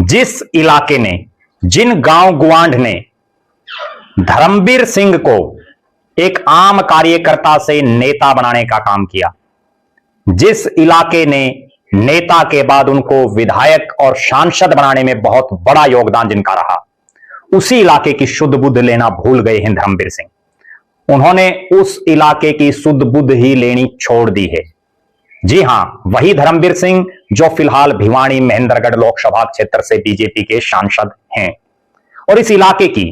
जिस इलाके ने, जिन गांव गुआंढ ने धर्मवीर सिंह को एक आम कार्यकर्ता से नेता बनाने का काम किया, जिस इलाके ने नेता के बाद उनको विधायक और सांसद बनाने में बहुत बड़ा योगदान जिनका रहा, उसी इलाके की शुद्ध बुद्ध लेना भूल गए हैं धर्मवीर सिंह। उन्होंने उस इलाके की शुद्ध बुद्ध ही लेनी छोड़ दी है। जी हां, वही धर्मवीर सिंह जो फिलहाल भिवानी महेंद्रगढ़ लोकसभा क्षेत्र से बीजेपी के सांसद हैं। और इस इलाके की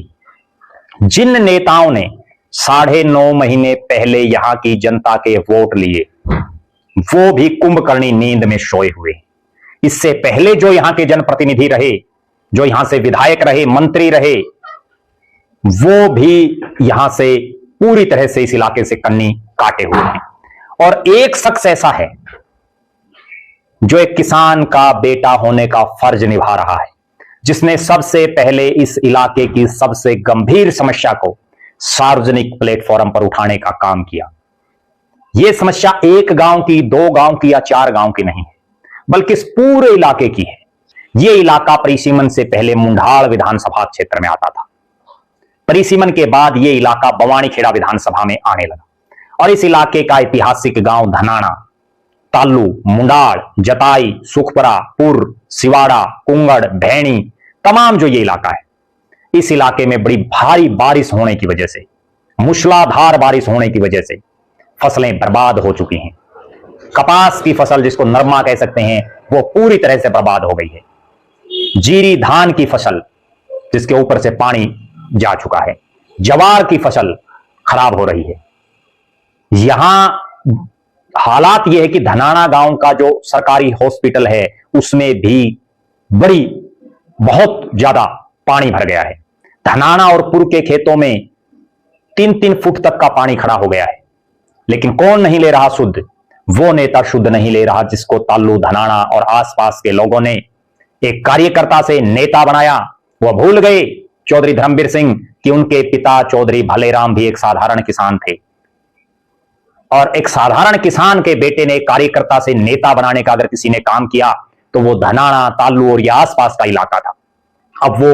जिन नेताओं ने 9.5 महीने पहले यहां की जनता के वोट लिए, वो भी कुंभकर्णी नींद में सोए हुए। इससे पहले जो यहां के जनप्रतिनिधि रहे, जो यहां से विधायक रहे, मंत्री रहे, वो भी यहां से पूरी तरह से इस इलाके से कन्नी काटे हुए हैं। और एक शख्स ऐसा है जो एक किसान का बेटा होने का फर्ज निभा रहा है, जिसने सबसे पहले इस इलाके की सबसे गंभीर समस्या को सार्वजनिक प्लेटफॉर्म पर उठाने का काम किया। यह समस्या एक गांव की, 2 गांव की या 4 गांव की नहीं है, बल्कि इस पूरे इलाके की है। यह इलाका परिसीमन से पहले मुंडाल विधानसभा क्षेत्र में आता था। परिसीमन के बाद यह इलाका बवानीखेड़ा विधानसभा में आने लगा। और इस इलाके का ऐतिहासिक गांव धनाना, ताल्लू, मुंडाल, जताई, सुखपरा, पुर, सिवाड़ा, कुंगड़, भैणी, तमाम जो ये इलाका है, इस इलाके में बड़ी भारी बारिश होने की वजह से, मूसलाधार बारिश होने की वजह से फसलें बर्बाद हो चुकी हैं। कपास की फसल, जिसको नरमा कह सकते हैं, वो पूरी तरह से बर्बाद हो गई है। जीरी धान की फसल, जिसके ऊपर से पानी जा चुका है। जवार की फसल खराब हो रही है। यहां हालात यह है कि धनाना गांव का जो सरकारी हॉस्पिटल है, उसमें भी बहुत ज्यादा पानी भर गया है। धनाना और पुर के खेतों में 3-3 फुट तक का पानी खड़ा हो गया है। लेकिन कौन नहीं ले रहा शुद्ध? वो नेता शुद्ध नहीं ले रहा जिसको ताल्लू, धनाना और आसपास के लोगों ने एक कार्यकर्ता से नेता बनाया। वह भूल गए चौधरी धर्मवीर सिंह कि उनके पिता चौधरी भलेराम भी एक साधारण किसान थे। और एक साधारण किसान के बेटे ने कार्यकर्ता से नेता बनाने का अगर किसी ने काम किया, तो वो धनाना, ताल्लू और यह आसपास का इलाका था। अब वो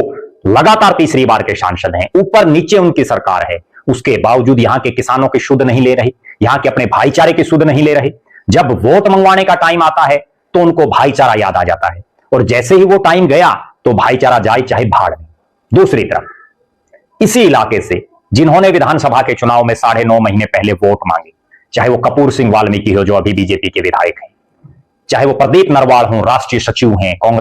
लगातार तीसरी बार के सांसद हैं। ऊपर नीचे उनकी सरकार है, उसके बावजूद यहां के किसानों की शुद्ध नहीं ले रहे, यहां के अपने भाईचारे की शुद्ध नहीं ले रहे। जब वोट मंगवाने का टाइम आता है तो उनको भाईचारा याद आ जाता है, और जैसे ही वो टाइम गया तो भाईचारा जाए चाहे भाड़ में। दूसरी तरफ इसी इलाके से जिन्होंने विधानसभा के चुनाव में 9.5 महीने पहले वोट मांगे, चाहे वो कपूर सिंह वाल्मीकि हो जो अभी बीजेपी के विधायक हैं, चाहे वो प्रदीप नरवाल हो, राष्ट्रीय सचिव हैं कांग्रेस